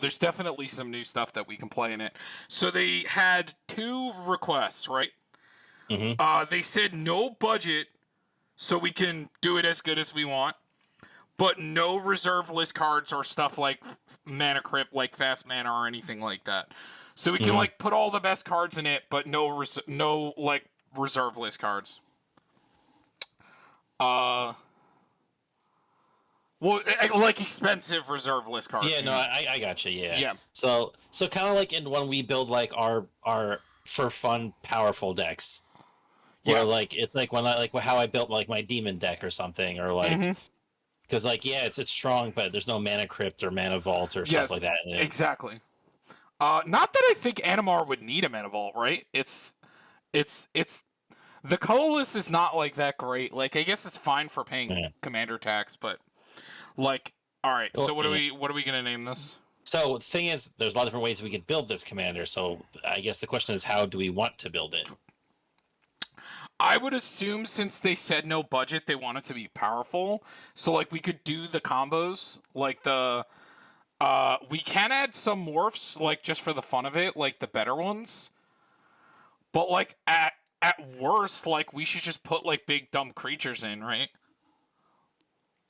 there's definitely some new stuff that we can play in it. So they had 2 requests, right? Mm-hmm. They said no budget, so we can do it as good as we want, but no reserve list cards or stuff like mana crypt, like fast mana or anything like that. So we can Mm-hmm. like put all the best cards in it, but no like reserve list cards. Uh, well, like expensive reserve list cards. Yeah, no, I got you. Yeah. Yeah. So kind of like in when we build like our for fun powerful decks, where Yes. like it's like when I like how I built like my demon deck or something, or like because like yeah, it's strong, but there's no mana crypt or mana vault or stuff Yes. like that in it. Exactly. Not that I think Animar would need a mana vault, right? It's the colorless is not like that great. Like I guess it's fine for paying commander tax, but like, all right. So what are we gonna name this? So the thing is, there's a lot of different ways we could build this commander. So I guess the question is, how do we want to build it? I would assume since they said no budget, they want it to be powerful. So like we could do the combos, like we can add some morphs, like just for the fun of it, like the better ones. But like at worst, like we should just put like big dumb creatures in, right?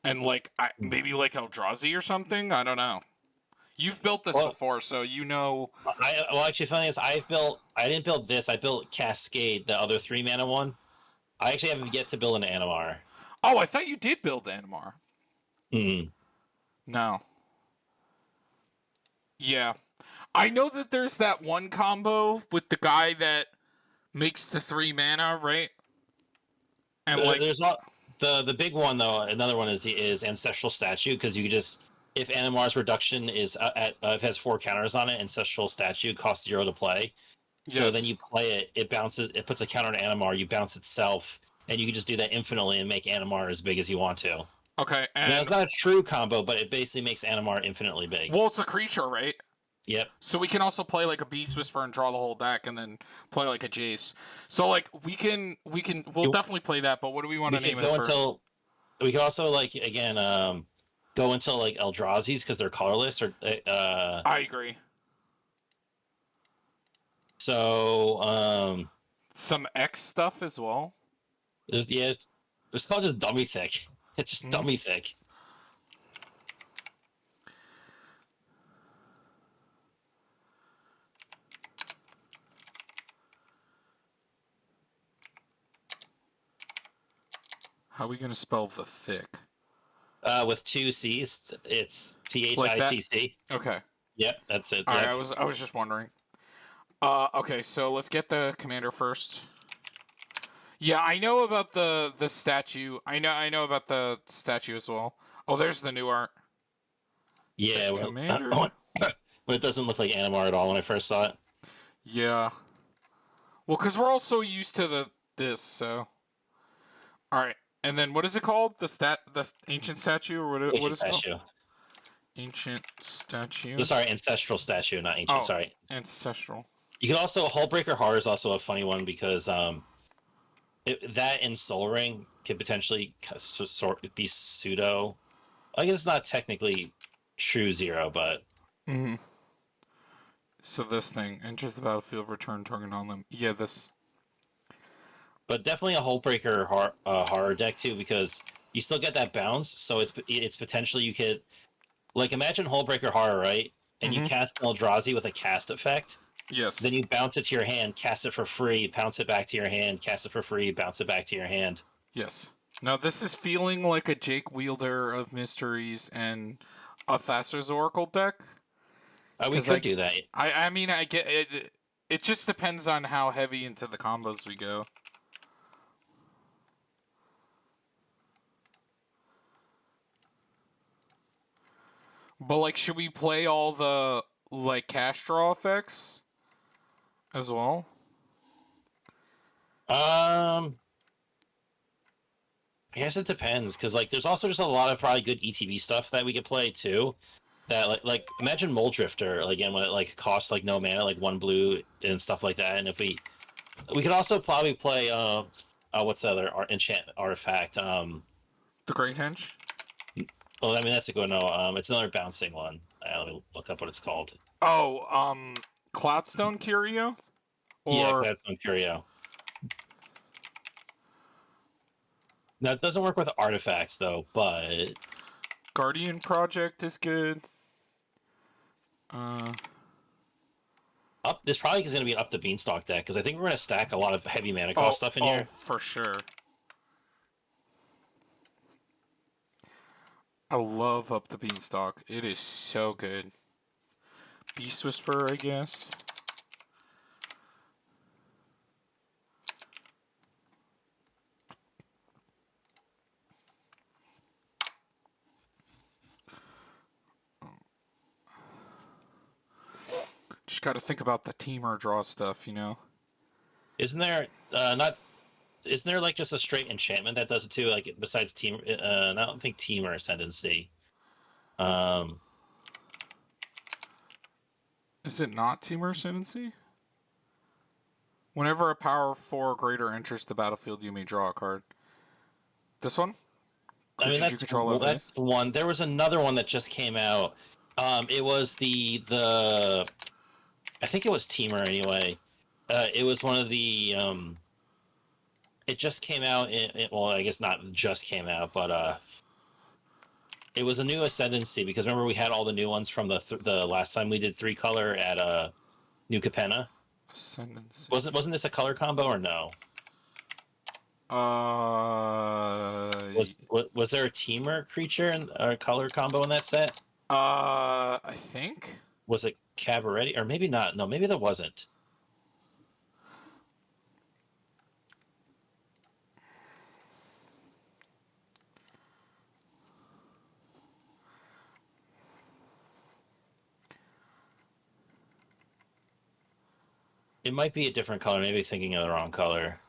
And like maybe like Eldrazi or something. I don't know. You've built this before, so you know. Well, actually, funny is I didn't build this. I built Cascade, the other 3 mana one. I actually haven't yet to build an Animar. Oh, I thought you did build Animar. Hmm. No. Yeah. I know that there's that one combo with the guy that makes the 3 mana, right? And like there's not the big one though. Another one is Ancestral Statue, because you just if Animar's reduction is if it has 4 counters on it, Ancestral Statue costs 0 to play. So then you play it, it bounces, it puts a counter on Animar, you bounce itself, and you can just do that infinitely and make Animar as big as you want to. Okay, and now, it's not a true combo, but it basically makes Animar infinitely big. Well, it's a creature, right? Yep. So we can also play like a Beast Whisper and draw the whole deck, and then play like a Jace. So like we'll definitely play that. But what do we want to name it first? We can also like again go until like Eldrazi's because they're colorless. Or I agree. So some X stuff as well. It's called just dummy thick. It's just dummy thick. How are we gonna spell the thick? With 2 C's, it's THICC. Okay. Yep, that's it. All right, I was just wondering. Okay, so let's get the commander first. Yeah, I know about the statue. I know about the statue as well. Oh, there's the new art. Yeah, commander. Well, it doesn't look like Animar at all when I first saw it. Yeah. Well, because we're all so used to this, so. All right, and then what is it called? The ancient statue, or what is it called? Ancient statue. Oh, sorry, ancestral statue, not ancient. Oh, sorry, ancestral. You can also Hullbreaker Heart is also a funny one because that and Soul Ring could potentially be pseudo. I guess it's not technically true 0, but. So this thing enters the battlefield, return target on them. Yeah, this. But definitely a Hullbreaker horror deck too, because you still get that bounce. So it's potentially you could like imagine Hullbreaker Horror, right? And you cast Eldrazi with a cast effect. Yes. Then you bounce it to your hand, cast it for free, bounce it back to your hand, cast it for free, bounce it back to your hand. Yes. Now this is feeling like a Jake Wielder of Mysteries and a Thassa's Oracle deck. We could do that. I mean, I get it. It just depends on how heavy into the combos we go. But like, should we play all the like cash draw effects as well? I guess it depends, because like there's also just a lot of probably good ETB stuff that we could play too. That like imagine Mole Drifter again when it like costs like no mana, like 1 blue and stuff like that. And if we could also probably play what's the other enchant artifact? The Great Henge. Well, I mean that's a good no. It's another bouncing one. Let me look up what it's called. Oh, Cloudstone Curio? Yeah, Or Gladstone Curio. Now, it doesn't work with artifacts, though, but... Guardian Project is good. This probably is going to be an Up the Beanstalk deck, because I think we're going to stack a lot of heavy mana cost stuff in oh, here. for sure. I love Up the Beanstalk. It is so good. Beast Whisperer, I guess. Just got to think about the teamer draw stuff, you know? Isn't there not? Isn't there like just a straight enchantment that does it too? Like besides team, I don't think Teamer Ascendancy. Is it not Teamer Ascendancy? Whenever a power 4 or greater enters the battlefield, you may draw a card. This one? I mean, Creatures you control have that's haste? one. There was another one that just came out. It was the I think it was Teamer anyway. It was one of the it just came out. Well, I guess not just came out, but it was a new Ascendancy because remember we had all the new ones from the last time we did 3-color at New Capenna. Ascendancy. Wasn't this a color combo or no? Was there a Teamer creature and a color combo in that set? I think. Was it Cabaret or maybe not? No, maybe there wasn't. It might be a different color. Maybe thinking of the wrong color.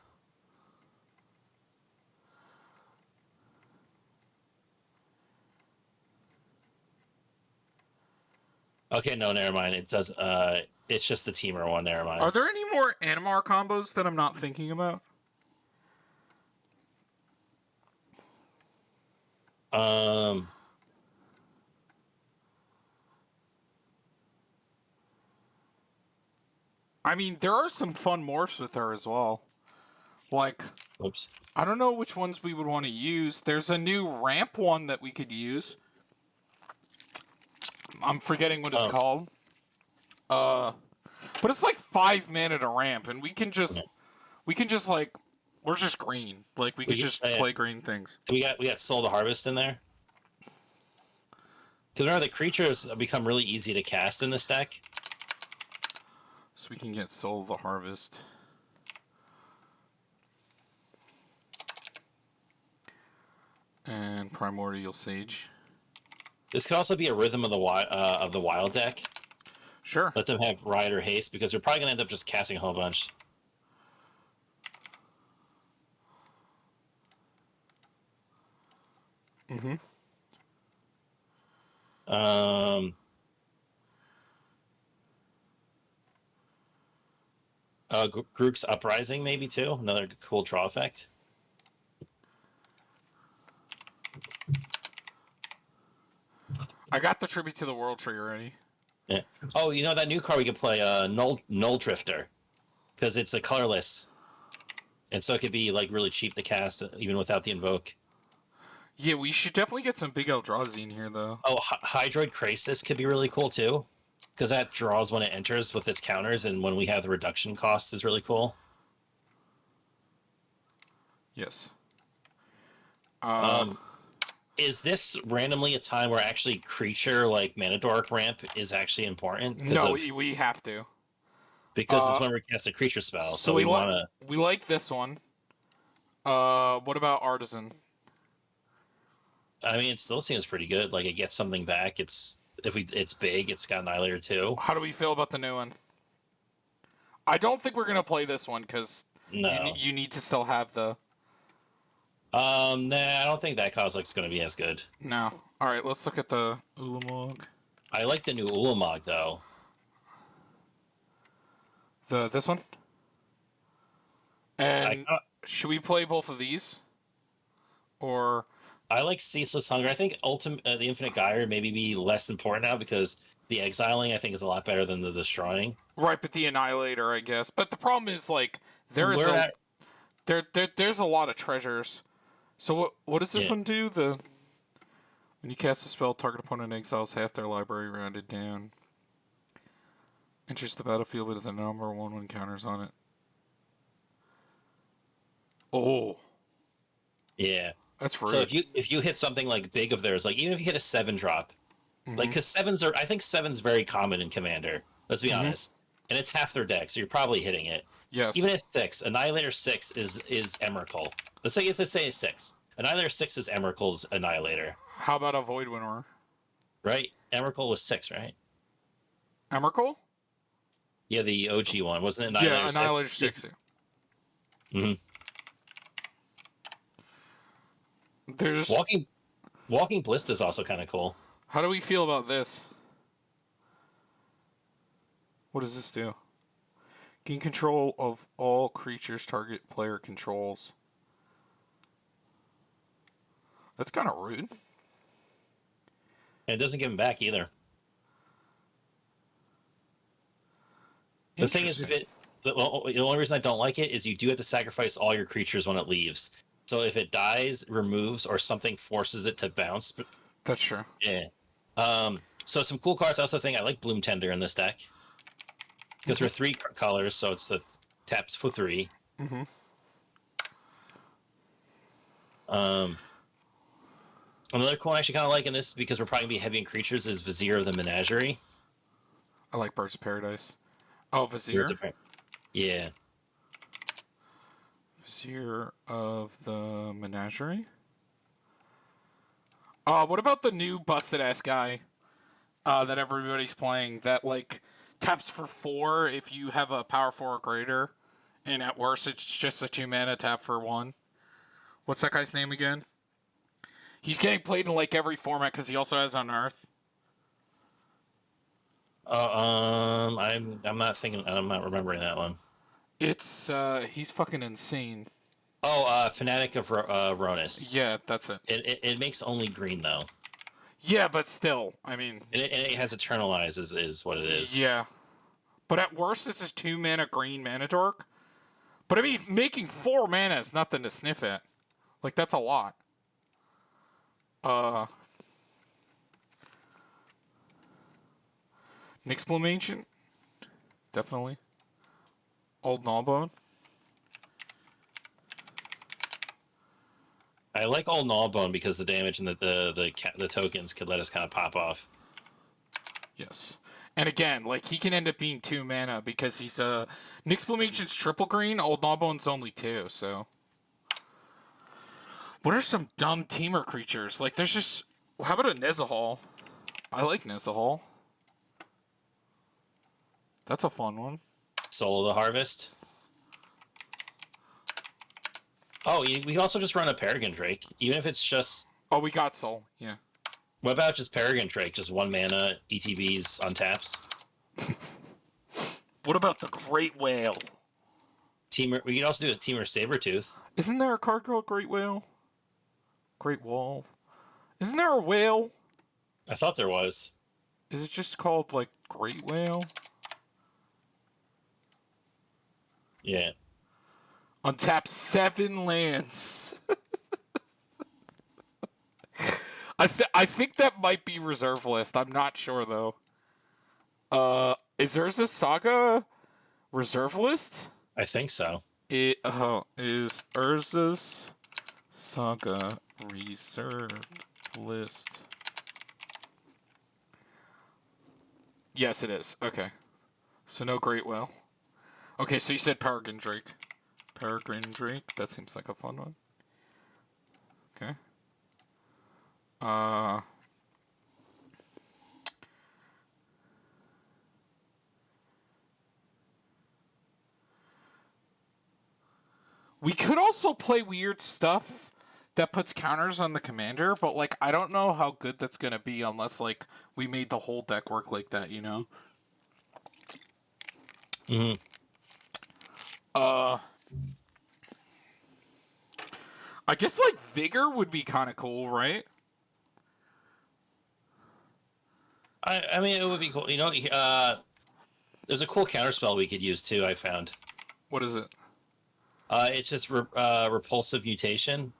Okay, no, never mind. It does. It's just the Teamer one. Never mind. Are there any more Animar combos that I'm not thinking about? Um. I mean, there are some fun morphs with her as well. Like, Oops. I don't know which ones we would want to use. There's a new ramp one that we could use. I'm forgetting what it's called. But it's like 5 mana to ramp, and we can just like, we're just green. Like we could just play green things. We got Soul to Harvest in there. Because remember, the creatures become really easy to cast in this deck. So we can get Soul the Harvest. And Primordial Sage. This could also be a Rhythm of the Wild deck. Sure. Let them have Rider Haste because they're probably gonna end up just casting a whole bunch. Mm-hmm. Grook's Uprising maybe too. Another cool draw effect. I got the Tribute to the World tree already. Yeah. Oh, you know that new card we could play, Null Drifter, because it's a colorless, and so it could be like really cheap to cast even without the invoke. Yeah, we should definitely get some Big Eldrazi in here though. Oh, Hydroid Krasis could be really cool too, because that draws when it enters with its counters, and when we have the reduction cost is really cool. Yes. Is this randomly a time where actually creature like Mana Dork ramp is actually important? No, we have to. Because it's when we cast a creature spell, so we want to. We like this one. What about Artisan? I mean, it still seems pretty good. Like it gets something back. It's big. It's got Annihilator too. How do we feel about the new one? I don't think we're gonna play this one because you need to still have the. Nah, I don't think that conflict's going to be as good. No. All right, let's look at the Ulamog. I like the new Ulamog though. This one. And should we play both of these? Or I like Ceaseless Hunger. I think the Infinite Gyre maybe be less important now because the exiling I think is a lot better than the destroying. Right, but the Annihilator, I guess. But the problem is like We're at there's a lot of treasures. So what does this yeah. one do? When you cast a spell, target opponent exiles half their library rounded down. Enters the battlefield with the number 1/1 counters on it. Oh, Yeah. that's So rude. if you hit something like big of theirs, like even if you hit a 7 drop, like Mm-hmm. because sevens are I think seven's very common in Commander. Let's be Mm-hmm. honest, and it's half their deck, so you're probably hitting it. Even Yes. at 6, Annihilator 6 is Emrakul. Let's say 6. Annihilator 6 is Emrakul's Annihilator, How about a Void Winnower? right? Emrakul was 6, right? Emrakul? Yeah, the OG one wasn't it Yeah, Annihilator 6? Annihilator 6. Mm-hmm. There's. Walking Blist is also kind of cool. How do we feel about this? What does this do? Gain control of all creatures target player controls. That's kind of rude. And it doesn't give him back either. The thing is, if Interesting. it the only reason I don't like it is you do have to sacrifice all your creatures when it leaves. So if it dies, removes, or something forces it to bounce, That's true. yeah. So some cool cards. I also think I like Bloom Tender in this deck because Mm-hmm. we're 3 colors, so it's the taps for 3. Mm-hmm. Um, Another cool one I actually kind of like in this because we're probably gonna be heavy in creatures is Vizier of the Menagerie. I like Birds of Paradise. Oh, It's Vizier. a yeah. Vizier of the Menagerie. What about the new busted ass guy that everybody's playing that like taps for 4 if you have a power 4 or greater, and at worst it's just a 2 mana tap for 1. What's that guy's name again? He's getting played in like every format because he also has Unearth. I'm not thinking. I'm not remembering that one. It's he's fucking insane. Oh, Fanatic of Ronus. Yeah, that's it. It makes only green though, Yeah, but still, I mean, and it has Eternalize is what it is. yeah. But at worst, it's just 2 mana green mana dork. But I mean, making 4 mana is nothing to sniff at. Like that's a lot. Uh, Nyxbloom Ancient, definitely. Old Gnawbone. I like all Gnawbone because the damage and the tokens could let us kind of pop off. Yes. And again, like he can end up being 2 mana because he's Nyxbloom Ancient's triple green, Old Gnawbone's only 2, so. What are some dumb teamer creatures? Like there's just how about a Nezahal? I like Nezahal. That's a fun one. Soul of the Harvest. Oh, we can also just run a Peregrine Drake, even if it's just. Oh, we got Soul. Yeah. What about just Peregrine Drake, just 1 mana ETBs on taps? What about the Great Whale? Teamer. We could also do a Teamer Sabretooth. Isn't there a card called Great Whale? Great Wall. Isn't there a whale? I thought there was. Is it just called like Great Whale? Yeah. Untap 7 lands. I think that might be reserve list. I'm not sure though. Is there's a Saga reserve list? I think so. It is Urza's Saga reserve list. Yes, it is. Okay. So no Great Whale. Okay, so you said Peregrine Drake. Peregrine Drake. That seems like a fun one. Okay. We could also play weird stuff that puts counters on the commander, but like I don't know how good that's gonna be unless like we made the whole deck work like that, you know? Mm-hmm. I guess like Vigor would be kind of cool, right? I mean, it would be cool. There's a cool counterspell we could use too. I found. What is it? It's just repulsive mutation.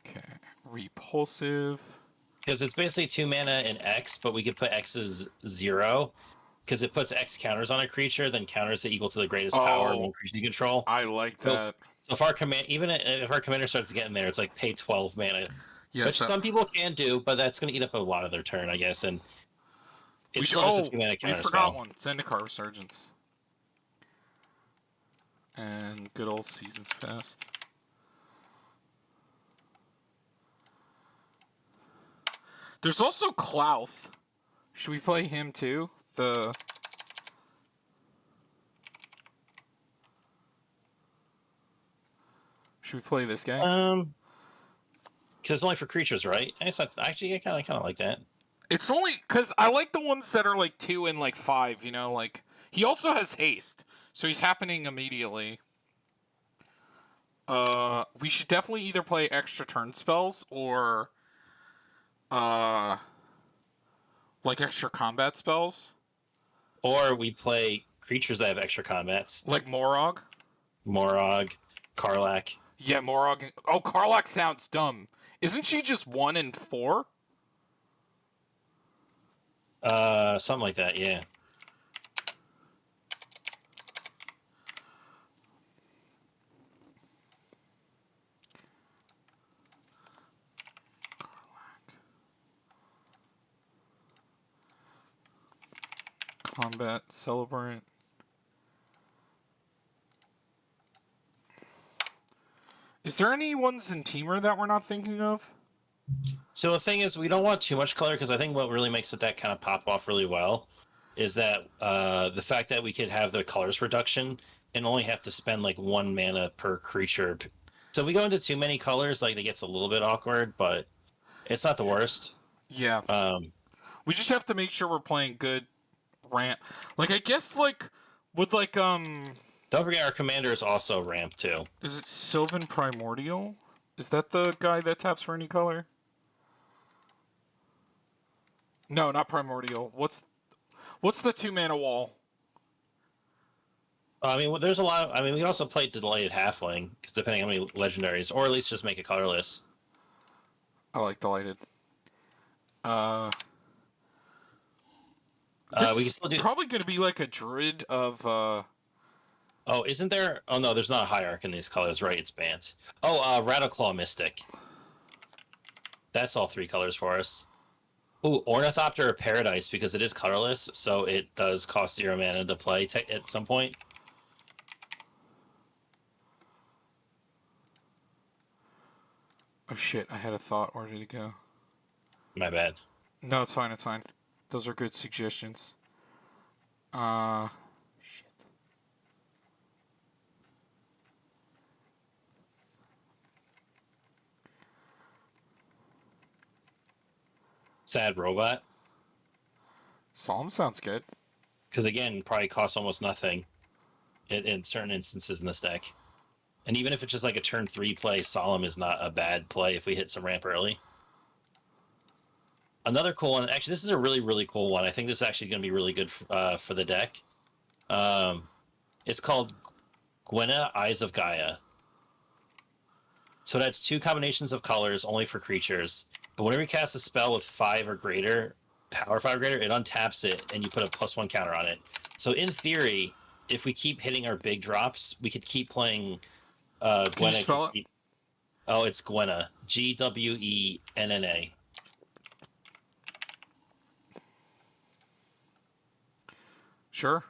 Okay, repulsive. Because it's basically 2 mana and X, but we could put X as 0. Because it puts X counters on a creature, then counters it equal to the greatest power of one creature you control. I like So, that. so if our command, even if our commander starts to get in there, it's like pay 12 mana, Yes, which some people can do, but that's going to eat up a lot of their turn, I guess. And it's still just a 2 mana we counter forgot spell. one. Zendikar Resurgence. And good old Seasons Past. There's also Clouth. Should we play him too? Should we play this guy? Because it's only for creatures, right? It's not, actually, I kind of like that. It's only because I like the ones that are like 2 and like 5. You know, like he also has haste, so he's happening immediately. We should definitely either play extra turn spells or like extra combat spells. Or we play creatures that have extra combats. Like Morog. Morog, Karlach. Yeah, Morog. Oh, Karlach sounds dumb. Isn't she just 1 and 4? Something like that, yeah. Combat Celebrant. Is there any ones in Teamer that we're not thinking of? So the thing is, we don't want too much color because I think what really makes the deck kind of pop off really well is that the fact that we could have the colors reduction and only have to spend like 1 mana per creature. So if we go into too many colors, like it gets a little bit awkward, but it's not the worst. Yeah. We just have to make sure we're playing good ramp. Like I guess like with like Don't forget our commander is also ramp too. is it Sylvan Primordial? Is that the guy that taps for any color? No, not Primordial. What's the 2 mana wall? I mean, there's a lot. I mean, we can also play Delighted Halfling because depending on how many legendaries, or at least just make it colorless. I like Delighted. We can still do. Probably going to be like a druid of. Oh, isn't there? Oh no, there's not a hierarchy in these colors, right? It's banned. Oh, Rattleclaw Mystic. That's all 3 colors for us. Ooh, Ornithopter of Paradise because it is colorless, so it does cost 0 mana to play at some point. Oh shit! I had a thought. Where did it go? My bad. No, it's fine. It's fine. Those are good suggestions. Shit. Sad Robot. Solemn sounds good. Because again, probably costs almost nothing in certain instances in this deck. And even if it's just like a turn 3 play, Solemn is not a bad play if we hit some ramp early. Another cool one, actually, this is a really, really cool one. I think this is actually going to be really good for the deck. It's called Gwenna, Eyes of Gaia. So it has 2 combinations of colors only for creatures. But whenever you cast a spell with 5 or greater, power 5 or greater, it untaps it and you put a +1 counter on it. So in theory, if we keep hitting our big drops, we could keep playing Gwenna. Can you spell it? Oh, it's Gwenna. Gwenna. Sure.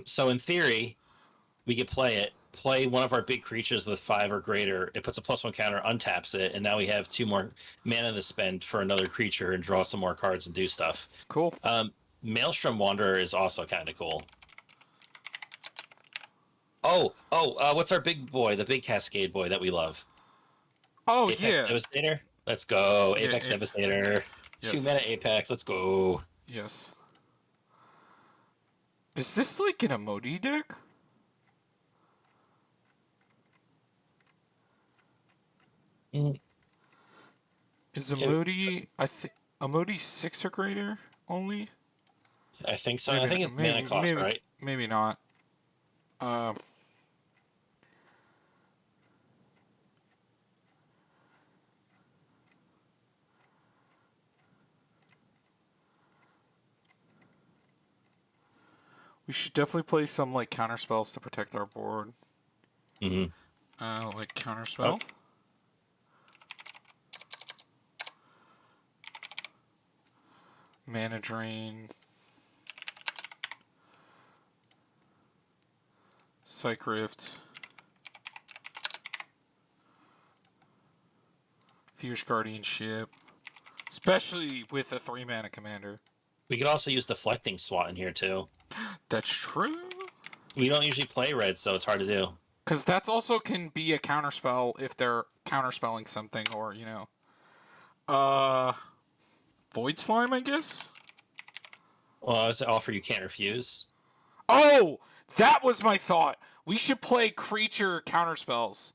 So in theory, we could play one of our big creatures with 5 or greater. It puts a +1 counter, untaps it, and now we have 2 more mana to spend for another creature and draw some more cards and do stuff. Cool. Maelstrom Wanderer is also kind of cool. What's our big boy, the big Cascade boy that we love? Oh, Apex yeah. Devastator? Let's go. Yeah, Apex Devastator. Yes. 2 mana Apex. Let's go. Yes. Is this like an emoji deck? Mm, Is it- Emoti? I think Emoti's 6 or greater only. I think so. I Maybe think it's mana cost, right? maybe not. Uh, we should definitely play some like counter spells to protect our board. Mm-hmm. Like counter Oh, spell. Mana drain. Psych Rift. Fierce Guardianship. Especially with a 3 mana commander. we could also use deflecting SWAT in here too. That's true. We don't usually play red, so it's hard to do. Because that's also can be a counterspell if they're counterspelling something, or Void Slime, I guess. Well, it's an offer you can't refuse. Oh, that was my thought. We should play creature counterspells.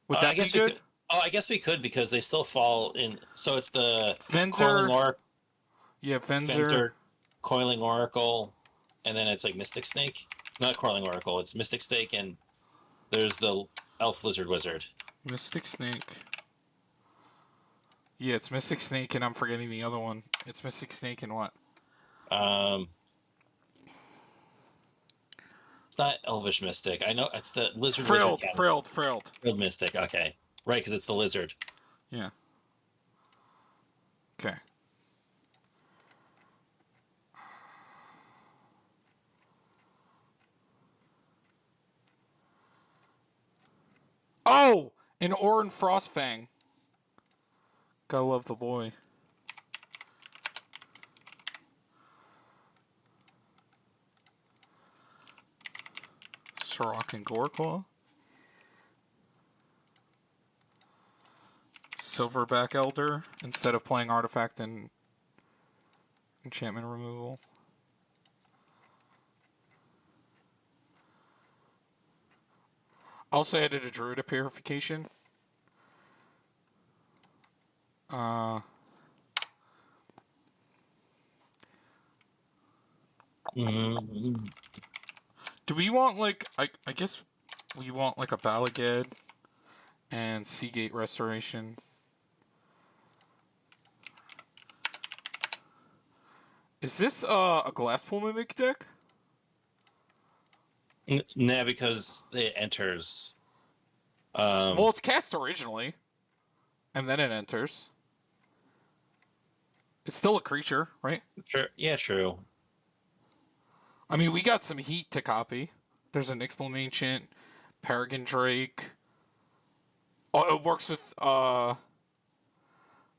Would I that be guess we good? could. Oh, I guess we could because they still fall in. So it's the Coiling Venzer. Oracle, Yeah, Venzer. Fencer, Coiling Oracle, and then it's like Mystic Snake. Not Coiling Oracle. It's Mystic Snake, and there's the Elf Lizard Wizard. Mystic Snake. Yeah, it's Mystic Snake, and I'm forgetting the other one. It's Mystic Snake and what? It's not Elvish Mystic. I know it's the Lizard Frilled, Wizard. frilled, frilled. Frilled Mystic. Okay, right, because it's the lizard. Yeah. Okay. Oh, an Orin Frostfang. Gotta love the boy. Sirach and Goreclaw. Silverback Elder instead of playing Artifact and Enchantment Removal. Also added a Druid of Purification. Mm-hmm. Do we want like I guess we want like a Balagad and Seagate Restoration. Is this a Glasspool Mimic deck? Nah, because it enters. Well, it's cast originally, and then it enters. It's still a creature, right? Sure. Yeah, true. I mean, we got some heat to copy. There's an Explanation, Paragon Drake. Oh, it works with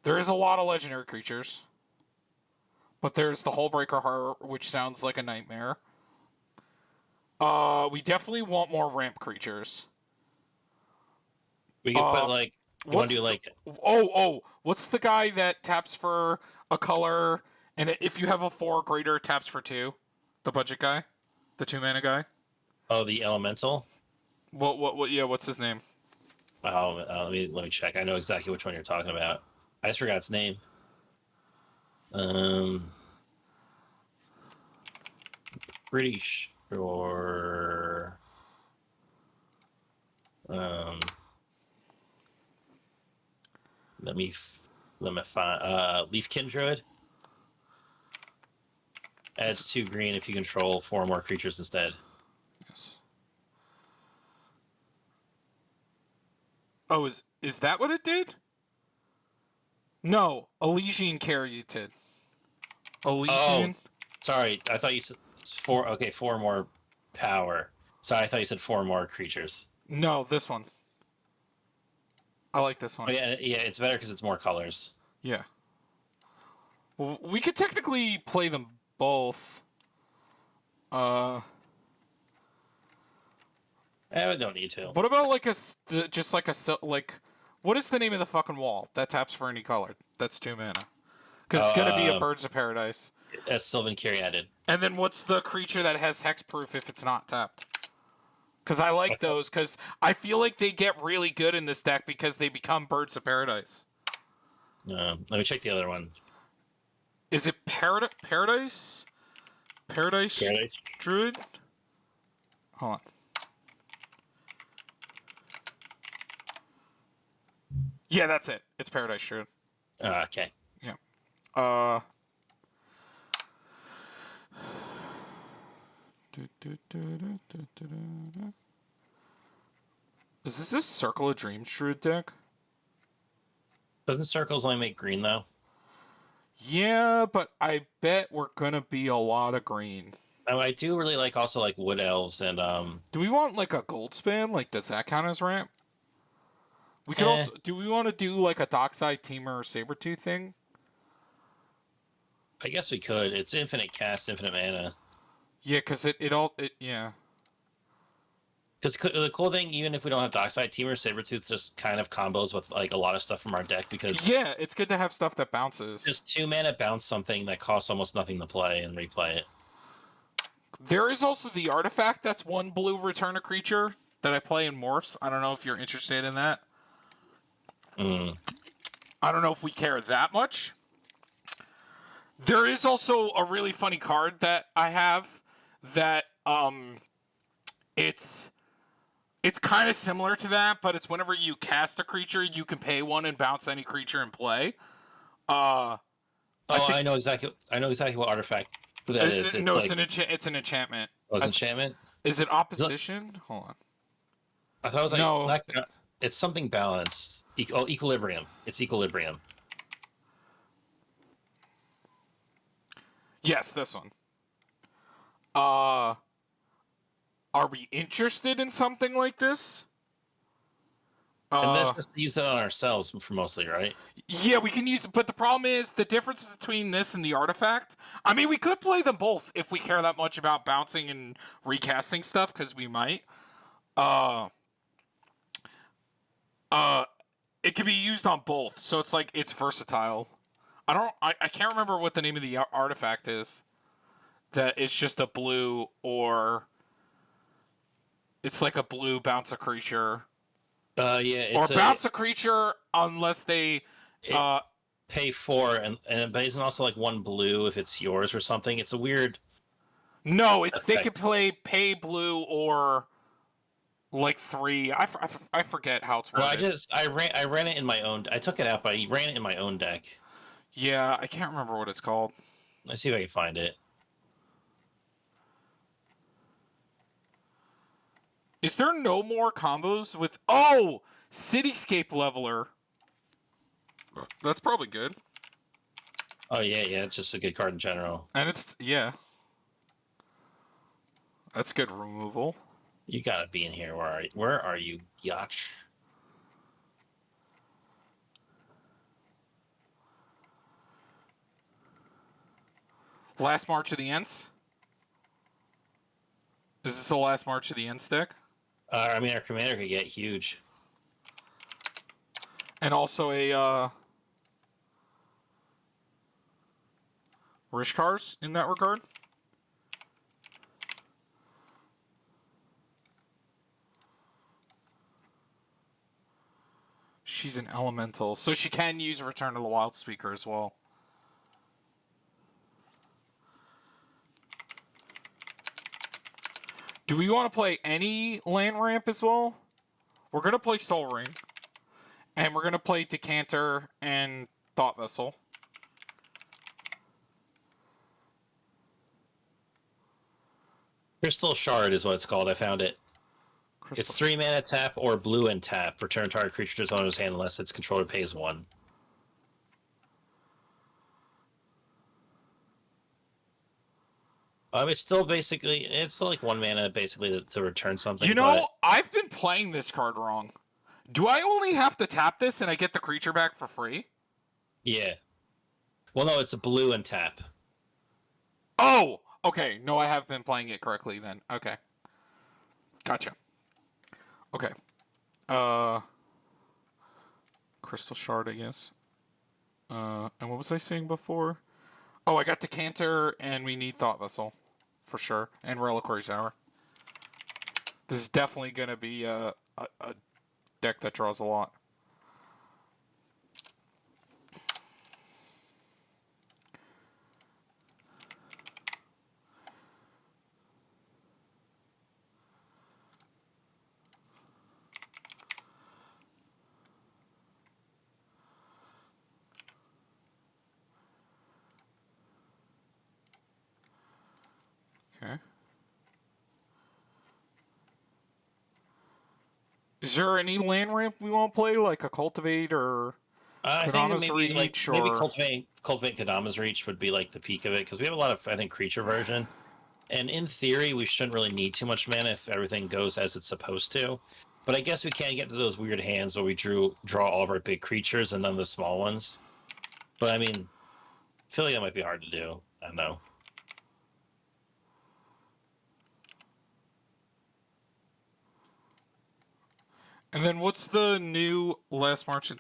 there is a lot of legendary creatures. But there's the Hullbreaker Heart, which sounds like a nightmare. We definitely want more ramp creatures. We could put like. You want to do like. What's the guy that taps for a color, and if you have a 4 or greater, taps for 2? The budget guy, the 2 mana guy. Oh, the elemental. What? Yeah, what's his name? Oh, let me check. I know exactly which one you're talking about. I just forgot its name. Pretty sure. Let me find Leaf Kindred. Adds 2 green if you control 4 more creatures instead. Yes. Oh, is that what it did? No, Elysian carried it. Elysian. Oh, sorry. I thought you said 4. Okay, 4 more power. Sorry, I thought you said 4 more creatures. No, this one. I like this one. Oh, yeah, it's better because it's more colors. Yeah. Well, we could technically play them both. We don't need to. What about like just like a like? What is the name of the fucking wall that taps for any color? That's 2 mana. Because it's gonna be a Birds of Paradise. As Sylvan Caryatid. And then what's the creature that has hexproof if it's not tapped? Because I like those, because I feel like they get really good in this deck because they become Birds of Paradise. Let me check the other one. Is it Paradise? Paradise Druid? Hold on. Yeah, that's it. It's Paradise Druid. Okay. Yeah. Is this a Circle of Dreams Druid deck? Doesn't circles only make green though? Yeah, but I bet we're gonna be a lot of green. I do really like also like wood elves and Do we want like a gold spam? Like, does that count as ramp? We could also. Do we want to do like a Dockside Teamer or Sabretooth thing? I guess we could. It's infinite cast, infinite mana. Yeah, because yeah. Because the cool thing, even if we don't have Dockside Teamer, Sabretooth just kind of combos with like a lot of stuff from our deck because yeah, it's good to have stuff that bounces. Just 2 mana bounce something that costs almost nothing to play and replay it. There is also the artifact that's 1 blue return a creature that I play in Morphs. I don't know if you're interested in that. I don't know if we care that much. There is also a really funny card that I have that it's kind of similar to that, but it's whenever you cast a creature, you can pay 1 and bounce any creature in play. I know exactly what artifact that is. No, like, it's an enchantment. Oh, it's enchantment? Is it opposition? Hold on. I thought it was like no. It's something balanced. Equilibrium. It's equilibrium. Yes, this one. Are we interested in something like this? And let's just use that on ourselves for mostly, right? Yeah, we can use it, but the problem is the difference between this and the artifact. I mean, we could play them both if we care that much about bouncing and recasting stuff, because we might. It can be used on both, so it's like it's versatile. I can't remember what the name of the artifact is. That is just a blue, or it's like a blue bounce a creature. Yeah, or bounce a creature unless they pay 4 but isn't also like 1 blue if it's yours or something. It's a weird. No, it's effect. They can pay blue or like 3. I forget how it's worded. No, I ran it in my own. I took it out, but I ran it in my own deck. Yeah, I can't remember what it's called. Let's see if I can find it. Is there no more combos with... Cityscape Leveler. That's probably good. Oh, yeah, it's just a good card in general. And yeah. That's good removal. You gotta be in here. Where are you, Yacht? Last March of the Ents? Is this the last March of the Ents deck? I mean, our commander could get huge. And also a Rishkars in that regard. She's an elemental, so she can use Return of the Wild Speaker as well. Do we want to play any land ramp as well? We're going to play Soul Ring. And we're going to play Decanter and Thought Vessel. Crystal Shard is what it's called. I found it. It's 3 mana tap or blue and tap. Return target creature to its owner's hand unless its controller pays 1. It's still like 1 mana basically to return something. You know, I've been playing this card wrong. Do I only have to tap this and I get the creature back for free? Yeah. Well, no, it's a blue and tap. Oh, okay. No, I have been playing it correctly then. Okay. Gotcha. Okay. Crystal Shard, I guess. And what was I saying before? Oh, I got Decanter, and we need Thought Vessel. For sure. And Reliquary Tower. This is definitely going to be a deck that draws a lot. Okay. Is there any land ramp we won't play, like a Cultivate or I think that Kodama's Reach, maybe or cultivate Kadama's Reach would be like the peak of it because we have a lot of I think creature version, and in theory we shouldn't really need too much mana if everything goes as it's supposed to. But I guess we can't get to those weird hands where we draw all of our big creatures and none of the small ones. But I mean, I feel like that might be hard to do. I don't know. and then what's the new Last March?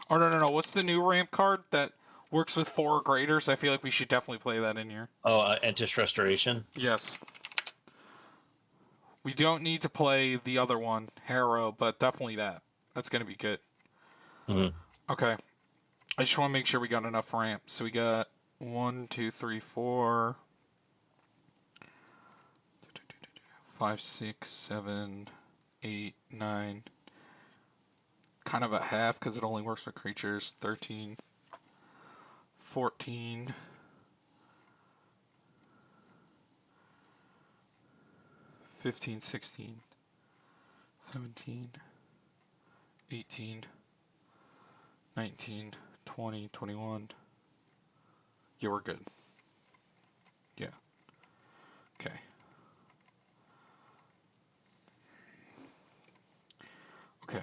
Oh no! What's the new ramp card that works with 4 graders? I feel like we should definitely play that in here. Oh, Entish Restoration. Yes. We don't need to play the other one, Harrow, but definitely that. That's gonna be good. Mm-hmm. Okay. I just want to make sure we got enough ramps. So we got 1, 2, 3, 4, 5, 6, 7, 8, 9. Kind of a half because it only works with creatures. 13, 14, 15, 16, 17, 18, 19, 20, 21. Yeah, we're good. Yeah. Okay. Okay.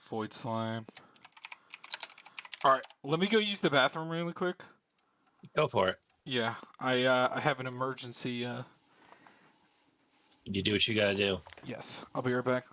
Void Slime. Alright, let me go use the bathroom really quick. Go for it. Yeah, I have an emergency. You do what you gotta do. Yes, I'll be right back.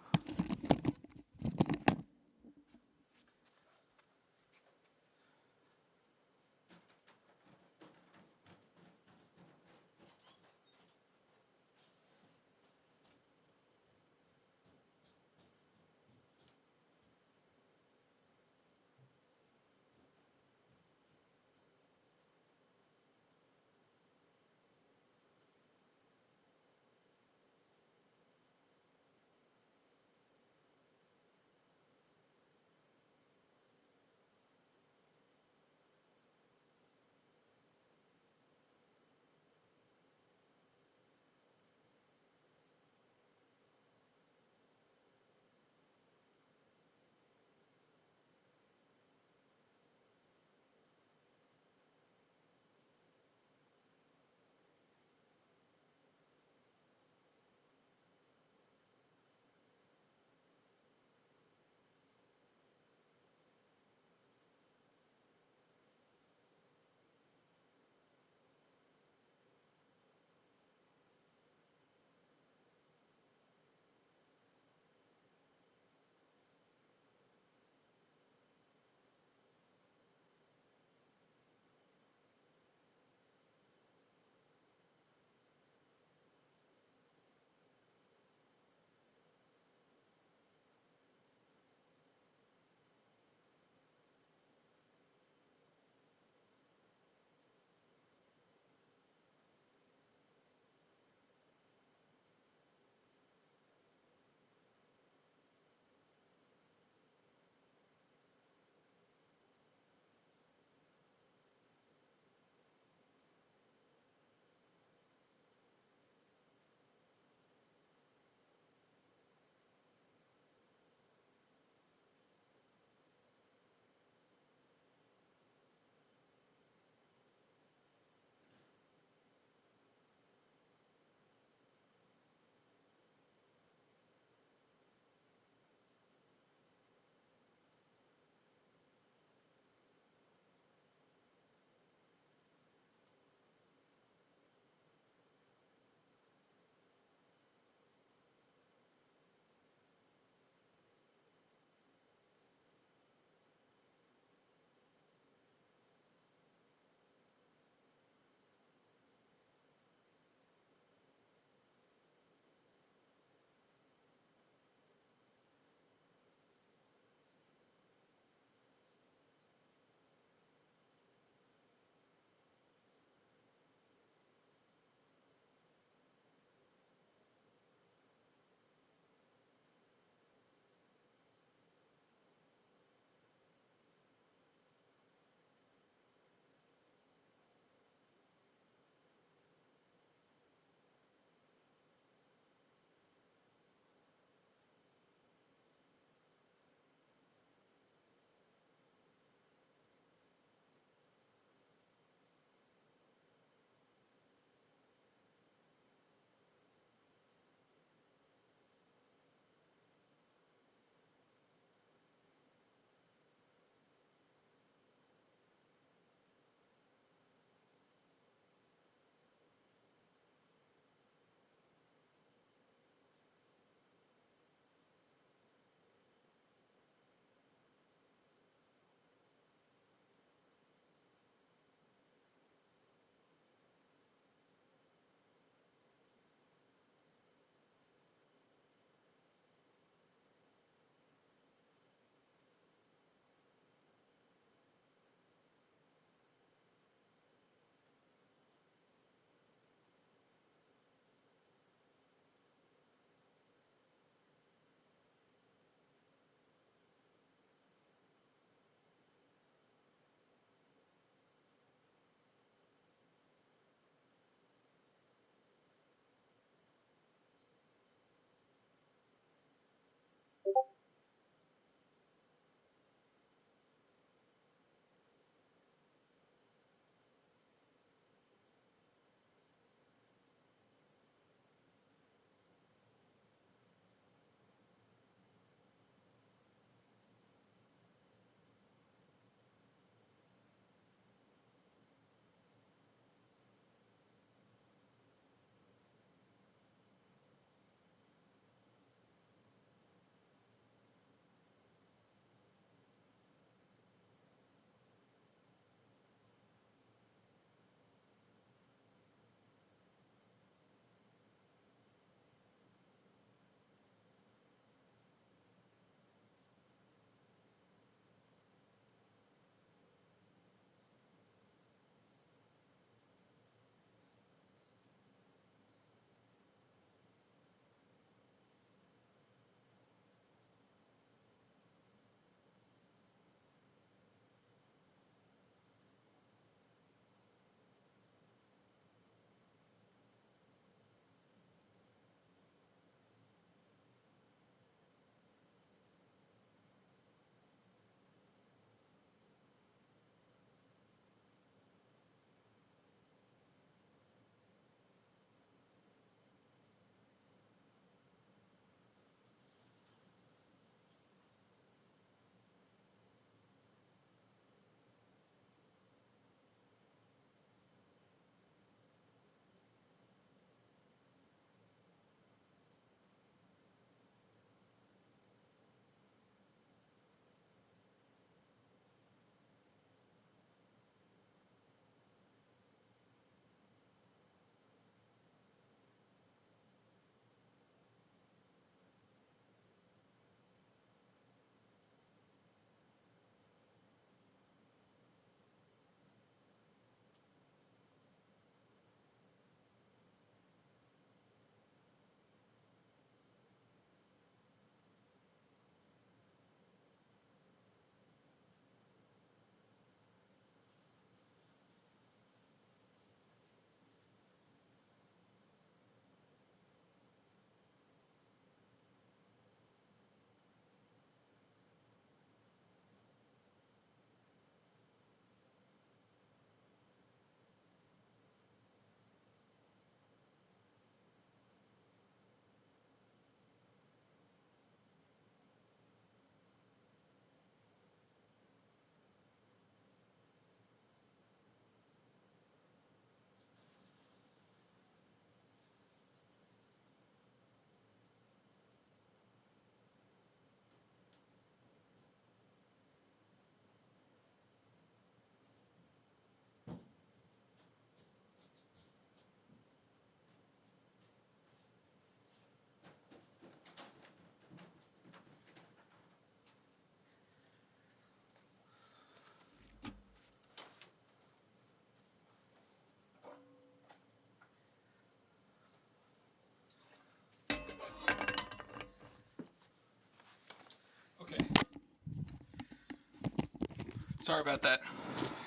Sorry about that.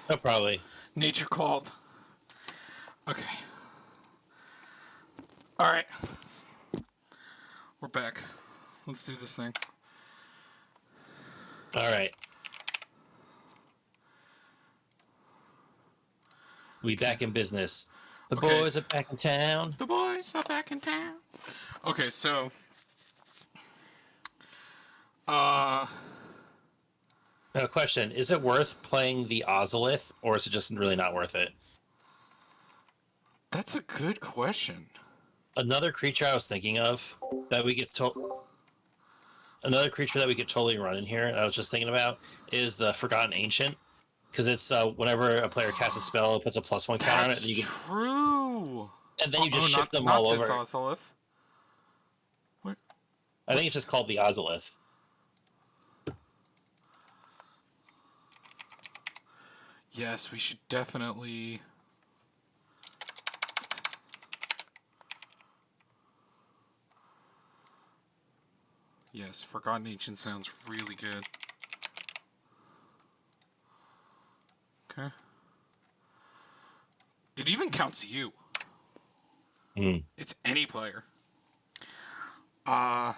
No, probably. Nature called. Okay. All right. We're back. Let's do this thing. All right. We back in business. The boys are back in town. The boys are back in town. Okay, so Question: is it worth playing the Ozolith, or is it just really not worth it? that's a good question. Another creature I was thinking of that we get another creature that we could totally run in here. I was just thinking about is the Forgotten Ancient, because it's whenever a player casts a spell, it puts a +1 counter on it. That's true. And then you just shift them not all this over. Ozolith. I think it's just called the Ozolith. Yes, we should definitely. Yes, Forgotten Ancient sounds really good. Okay. It even counts you. It's any player. Okay.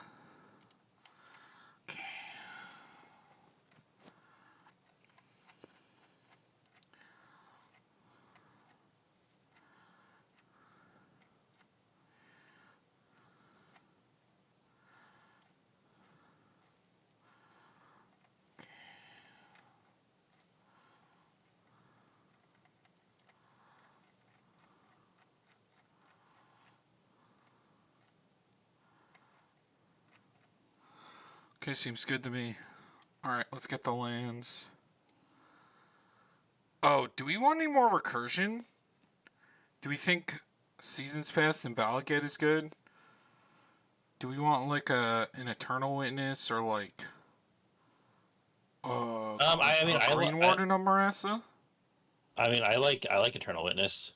Okay, seems good to me. Alright, let's get the lands. Oh, do we want any more recursion? Do we think Seasons Past and Balagate is good? Do we want like an Eternal Witness or like Green Warden of Marassa? I like Eternal Witness.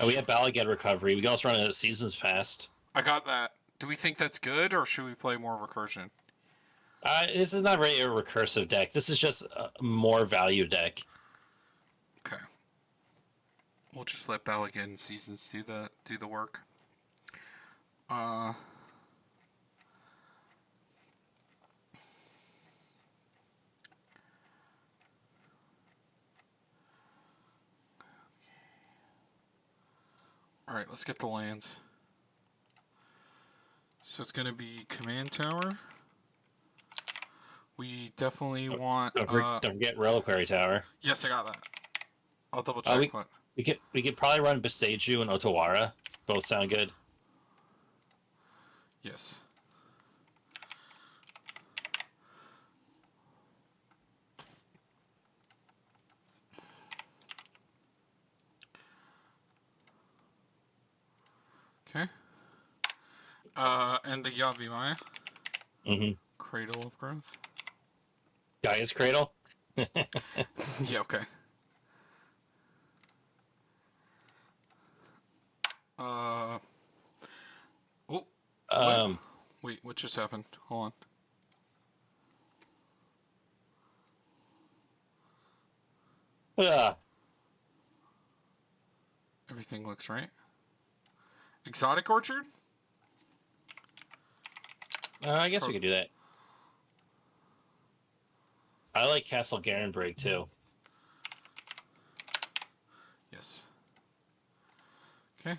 We have Balagad Recovery. We can also run it at Seasons Past. I got that. Do we think that's good, or should we play more recursion? This is not really a recursive deck. This is just a more value deck. Okay. We'll just let Balagad and Seasons do the work. Alright, let's get the lands. So it's going to be Command Tower. We definitely want... Don't forget Reliquary Tower. Yes, I got that. I'll double check. We could probably run Beseiju and Otawara. Both sound good. Yes. Okay. And the Yavimaya. Cradle of Growth. Gaia's Cradle? Yeah, okay. Wait, what just happened? Hold on. Everything looks right. Exotic Orchard? I guess we could do that. I like Castle Garenbrig too. Yes. Okay.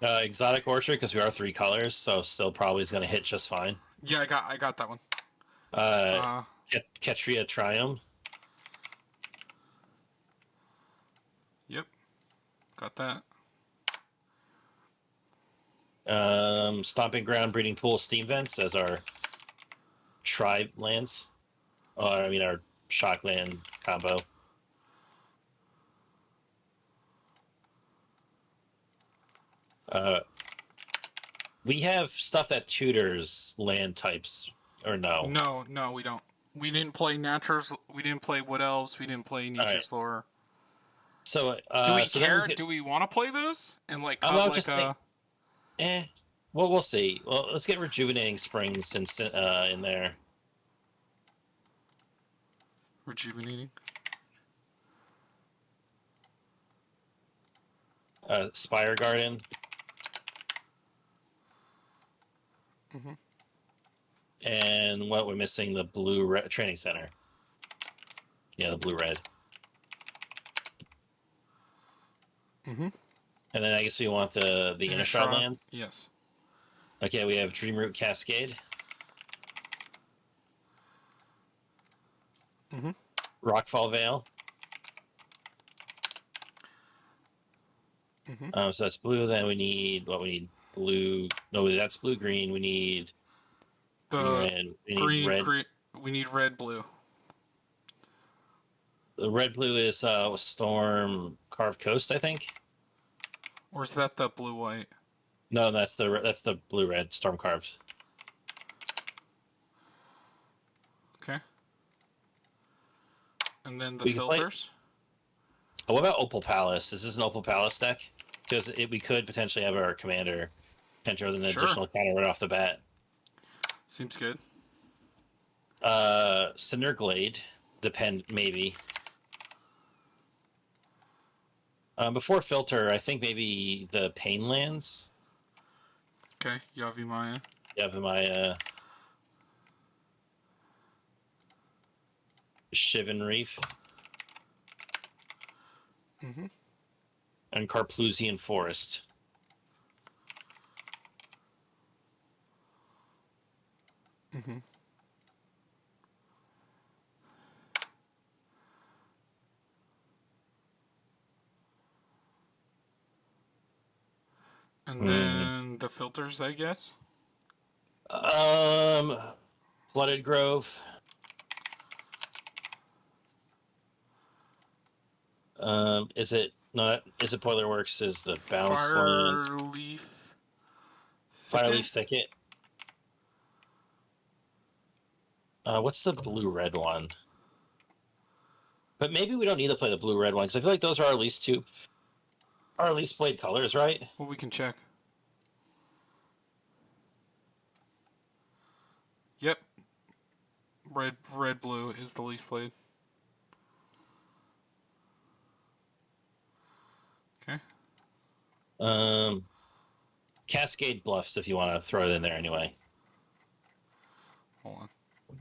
Exotic Orchard, because we are 3 colors, so still probably is going to hit just fine. Yeah, I got that one. Ketria Triumph. Yep. Got that. Stomping Ground, Breeding Pool, Steam Vents as our tribe lands. Our Shockland combo. We have stuff that tutors land types, or no? No, we don't. We didn't play Natures. We didn't play Wood Elves. We didn't play Nature's Lore. So, do we care? Do we want to play this? And like, well, we'll see. Well, let's get Rejuvenating Springs in there. Rejuvenating. Spire Garden. Mm-hmm. And what we're missing, the blue training center. Yeah, the blue red. Mm-hmm. And then I guess we want the Innistrad lands. Yes. Okay, we have Dreamroot Cascade. Mm-hmm. Rockfall Vale. Mm-hmm. So that's blue. Then we need blue. No, that's blue green. We need green The red. We need green, red. we need red blue. The red blue is Storm Carved Coast, I think. Or is that the blue white? No, that's the blue red Storm Carved. Okay. And then the We could play. filters. Oh, what about Opal Palace? Is this an Opal Palace deck? Because we could potentially have our commander enter with an Sure. additional counter right off the bat. Seems good. Cinderglade, maybe. Before filter, I think maybe the Painlands. Okay, Yavimaya. Yavimaya. Shivan Reef. Mm-hmm. And Carplusian Forest. Mm-hmm. And then the filters, I guess. Flooded Grove. Is it not? Is it Boilerworks? Is the Bounce Land? Fireleaf Thicket. What's the blue red one? But maybe we don't need to play the blue red one because I feel like those are our least played colors, right? Well, we can check. Yep. Red blue is the least played. Okay. Cascade Bluffs, if you want to throw it in there anyway. Hold on.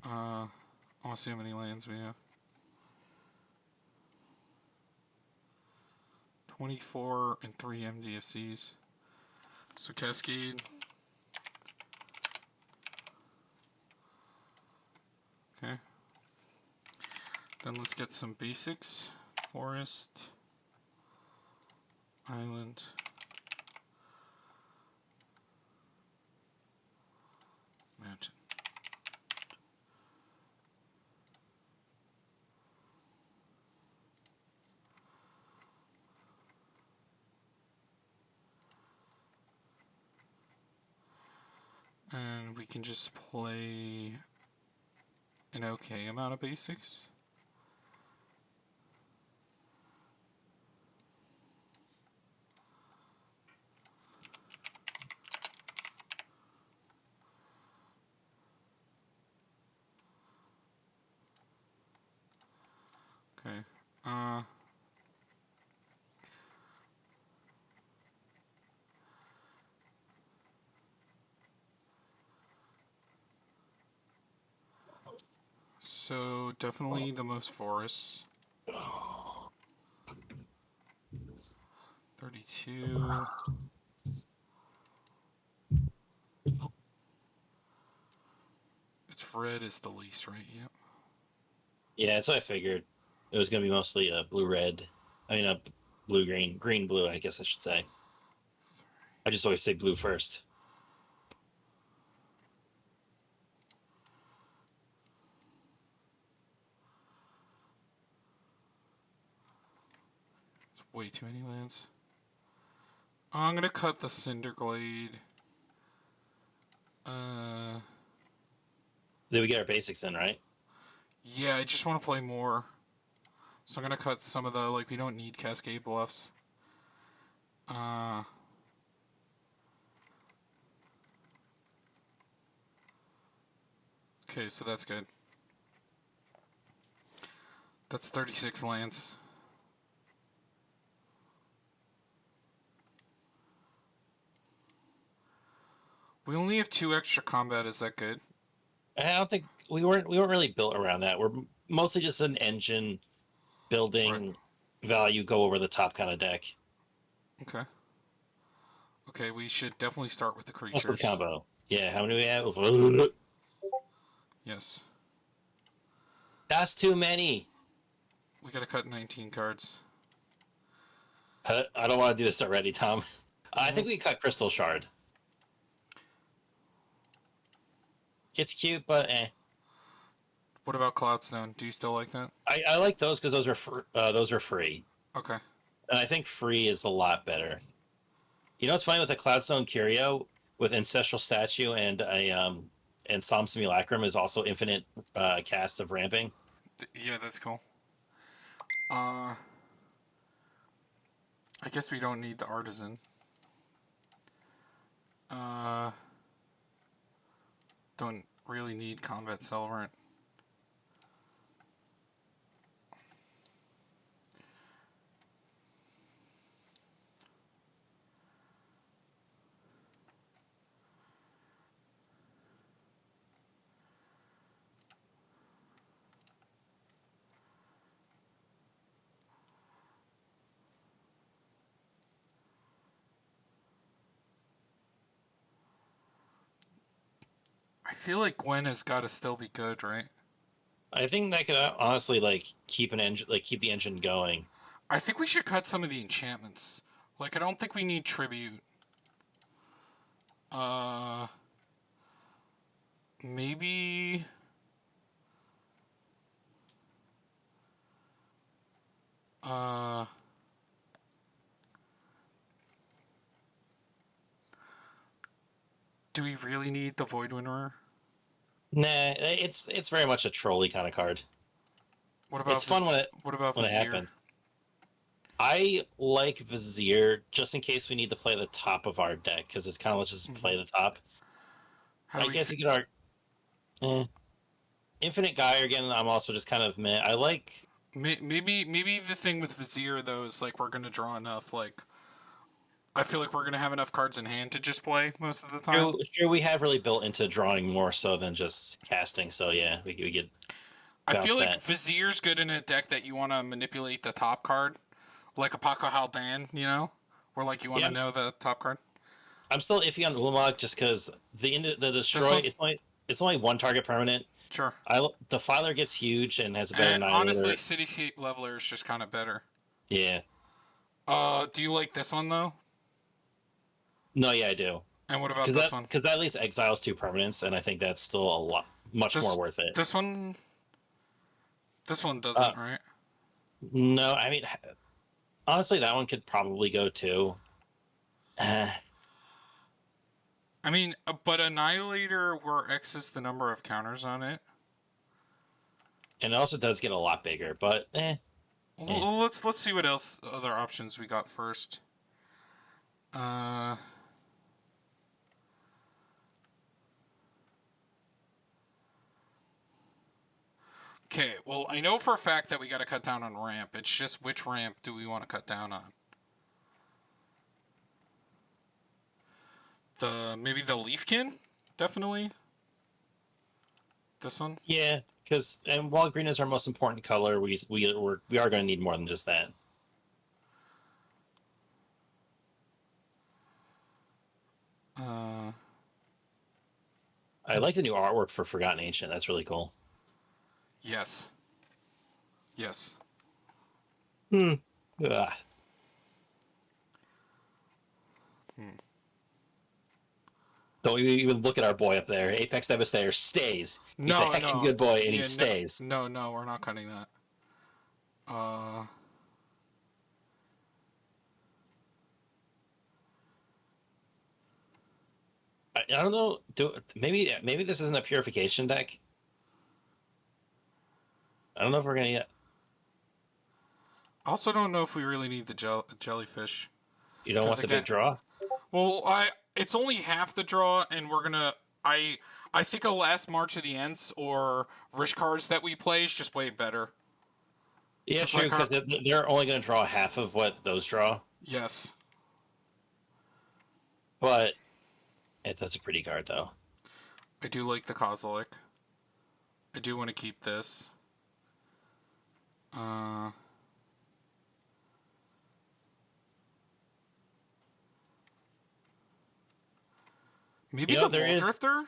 I want to see how many lands we have. 24 and 3 MDFCs. So Cascade. Okay. Then let's get some basics. Forest. Island. Mountain. And we can just play an okay amount of basics. Okay. So definitely the most forests. 32. It's red is the least, right? Yep. Yeah, that's what I figured. It was going to be mostly blue red. I mean, blue green, green blue. I guess I should say. I just always say blue first. It's way too many lands. I'm gonna cut the Cinderglade. Did we get our basics in, right? Yeah, I just want to play more. So I'm gonna cut some of the, like, we don't need Cascade Bluffs. Okay, so that's good. That's 36 lands. We only have 2 extra combat. Is that good? I don't think we weren't really built around that. We're mostly just an engine Right. building value go over the top kind of deck. Okay. Okay, we should definitely start with the That's with creatures. combo. Yeah, how many do we have? Yes. That's too many. We gotta cut 19 cards. I don't want to do this already, Tom. I Mm-hmm. think we cut Crystal Shard. It's cute, but eh. What about Cloudstone? Do you still like that? I like those because those are free, Okay. and I think free is a lot better. You know what's funny with a Cloudstone Curio with Ancestral Statue and Psalm Simulacrum is also infinite cast of ramping. Yeah, that's cool. Uh, I guess we don't need the artisan. Uh, don't really need combat celebrant. I feel like Gwen has got to still be good, right? I think that could honestly keep keep the engine going. I think we should cut some of the enchantments. Like, I don't think we need tribute. Uh, maybe. Uh, do we really need the Void Winnower? Nah, it's very much a trolley kind of card. What It's about fun what about when it Vizier? happens. I like Vizier just in case we need to play the top of our deck because it's kind of let's just Mm-hmm. play the top. How do I we? guess you could argue Infinite Guy again. I'm also just kind of meh. I like Maybe the thing with Vizier though is like we're gonna draw enough. Like I feel like we're gonna have enough cards in hand to just play most of the time. sure we have really built into drawing more so than just casting. So yeah, we get I feel bounce like that. Vizier's good in a deck that you want to manipulate the top card, like a Paco Haldan, you know, where like you want Yeah, to know the top card. I'm still iffy on Ulamog just because the This destroy one, it's only one target permanent. sure. The Filer gets huge and has a better And honestly, annihilator. Cityscape Leveler is just kind of better. Yeah, Do you like this one though? no, yeah, I do And what about because this one? that at least exiles two permanents, and I think that's still a lot much more This worth it. this one this one Uh, doesn't, right? no, I mean honestly, that one could probably go too. I mean, but Annihilator, where X is the number of counters on it. And it also does get a lot bigger, but Well, let's see what else other options we got first. Uh, okay. Well, I know for a fact that we got to cut down on ramp. It's just which ramp do we want to cut down on? Maybe the Leafkin, definitely. This one. yeah, because and while green is our most important color, we are going to need more than just that. Uh, I like the new artwork for Forgotten Ancient. That's really cool. yes, yes. Hmm. Ugh. Hmm. Don't even look at our boy up there. Apex Devastator stays. He's a No, heckin' no. good boy, and he Yeah, no, stays. no. We're not cutting that. Uh, I don't know. Maybe this isn't a purification deck. I don't know if we're gonna get. I also don't know if we really need the jellyfish. You don't Because want the big again, draw. well, it's only half the draw, and we're gonna I think a last March of the Ents or Rish cards that we play is just way better. Yeah, Because true. like our Because they're only going to draw half of what those draw, yes, but that's a pretty card though. I do like the Kozilek. I do want to keep this. Uh, maybe You know, the Mole Drifter.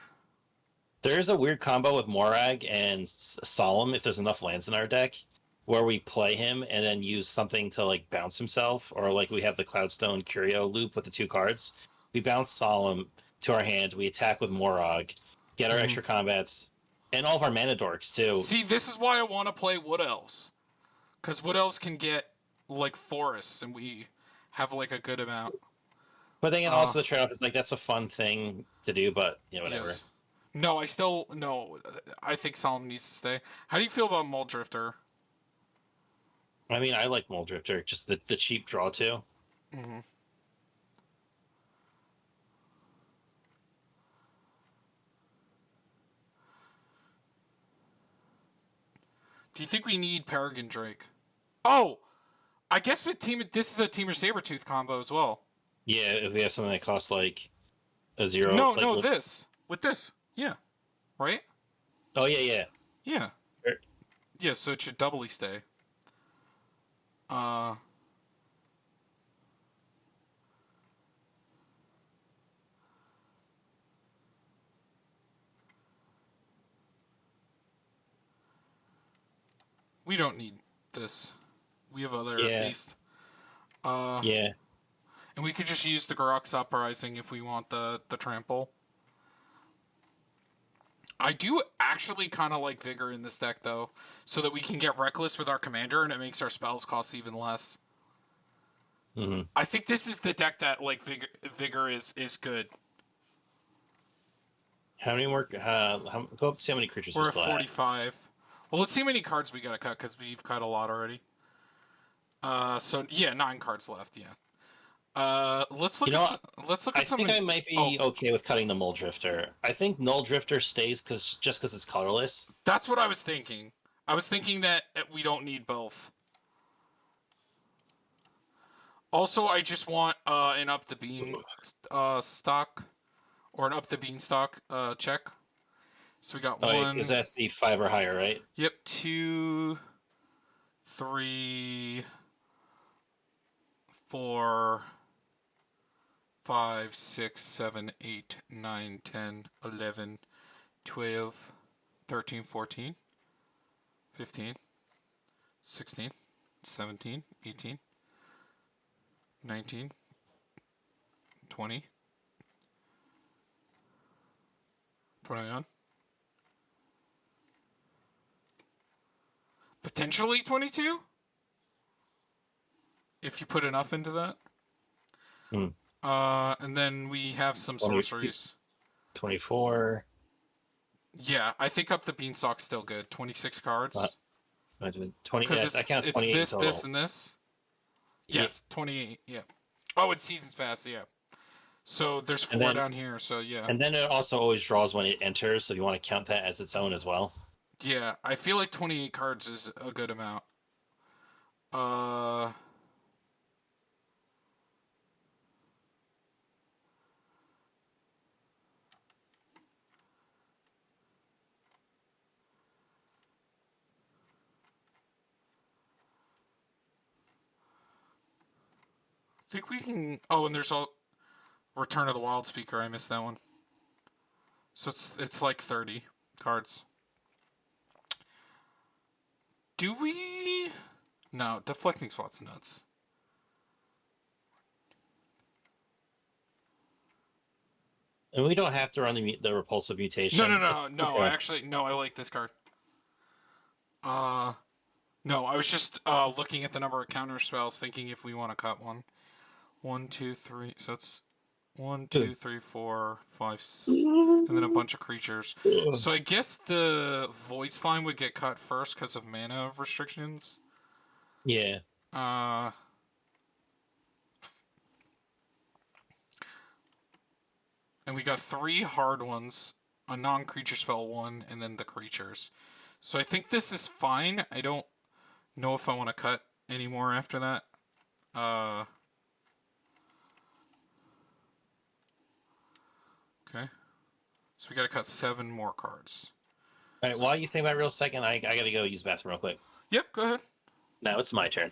there is a weird combo with Morag and Solemn if there's enough lands in our deck, where we play him and then use something to like bounce himself, or like we have the Cloudstone Curio loop with the 2 cards. We bounce Solemn to our hand. We attack with Morag, get our Mm-hmm. extra combats, and all of our mana dorks too. See, this is why I want to play Wood Elves. Because Wood Elves can get, like, forests, and we have, like, a good amount. But then again, Uh, also the trade-off is like that's a fun thing to do, but whatever. yes. No, I still, no, I think Solemn needs to stay. How do you feel about Mole Drifter? I mean, I like Mole Drifter, just the cheap draw too. Mm-hmm. Do you think we need Peregrine Drake? Oh! I guess with this is a Teamer Sabretooth combo as well. Yeah, if we have something that costs like a zero, No, like no, this. With this. Yeah. Right? oh yeah, yeah. Yeah. Er, Yeah, so it should doubly stay. Uh, we don't need this. We have other Yeah, haste. Uh, yeah. and we could just use the Garrox Uprising if we want the trample. I do actually kind of like Vigor in this deck, though, so that we can get Reckless with our commander, and it makes our spells cost even less. Mm-hmm. I think this is the deck that, like, Vigor is good. How many more? Go up to see how many creatures we We're at still at. 45. Well, let's see how many cards we gotta cut, because we've cut a lot already. So, yeah, 9 cards left, yeah. Let's look You know, let's look I at think something. I might Oh, be okay with cutting the Mole Drifter. I think Null Drifter stays because it's colorless. that's what I was thinking. I was thinking that we don't need both. Also, I just want an up the beam stock or an up the beanstalk check. So we got Oh yeah, because one. it has to be 5 or higher, right? Yep, 2, 3, 4, 5, 6, 7, 8, 9, 10, 11, 12, 13, 14, 15, 16, 17, 18, 19, 20, 21, potentially 22 if you put enough into that. Hmm. And then we have some 20, sorceries. 24. Yeah, I think up the beanstalk's still good. 26 cards. 20. Because Yeah, I count it's 28 this, total. this, and this. Yeah. Yes, 28. Yeah. Oh, it's seasons pass. Yeah. So there's 4 then- down here. So yeah. And then it also always draws when it enters, so if you want to count that as its own as well. Yeah, I feel like 28 cards is a good amount. Uh. I think we can. Oh, and there's all Return of the Wild Speaker. I missed that one. So it's like 30 cards. Do we? No, Deflecting Spot's nuts. And we don't have to run the repulsive mutation. No. Actually, no. I like this card. No. I was just looking at the number of counter spells, thinking if we want to cut one. 1, 2, 3. So it's 1, 2, 3, 4, 5, and then a bunch of creatures. So I guess the Void Slime would get cut first because of mana restrictions. Yeah. And we got 3 hard ones, a non-creature spell one, and then the creatures. So I think this is fine. I don't Know if I want to cut any more after that. Uh, okay. So we got to cut 7 more cards. All right, while you think about it real second, I gotta go use the bathroom real quick. Yep, go ahead. Now it's my turn.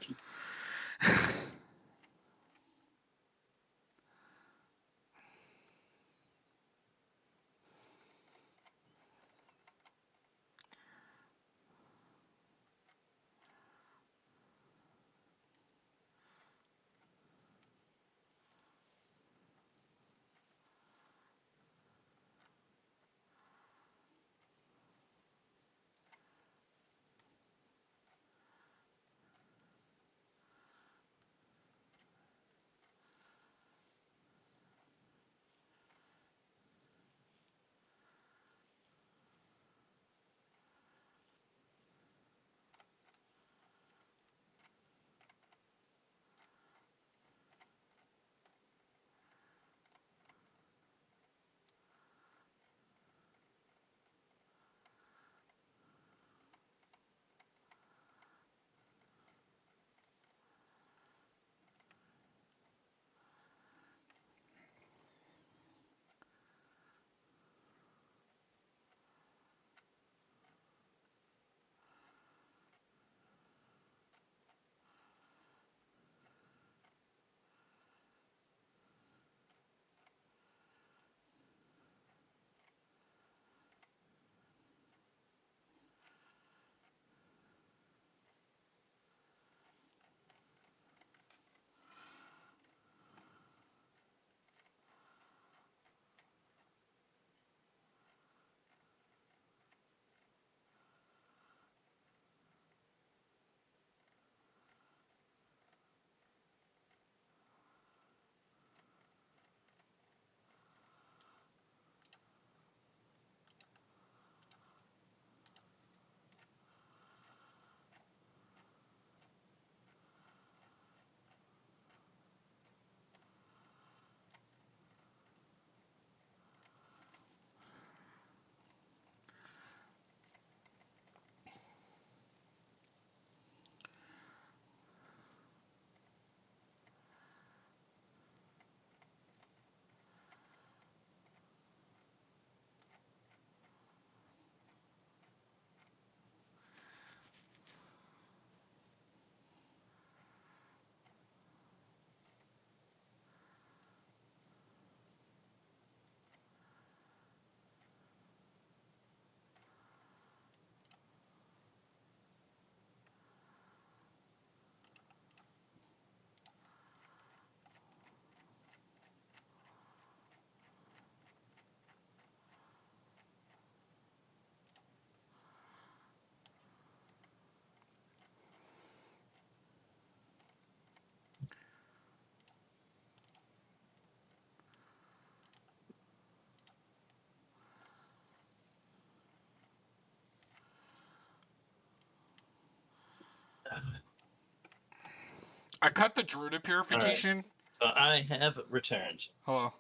I cut the Druid of All right. Purification. So I have returned. Hello.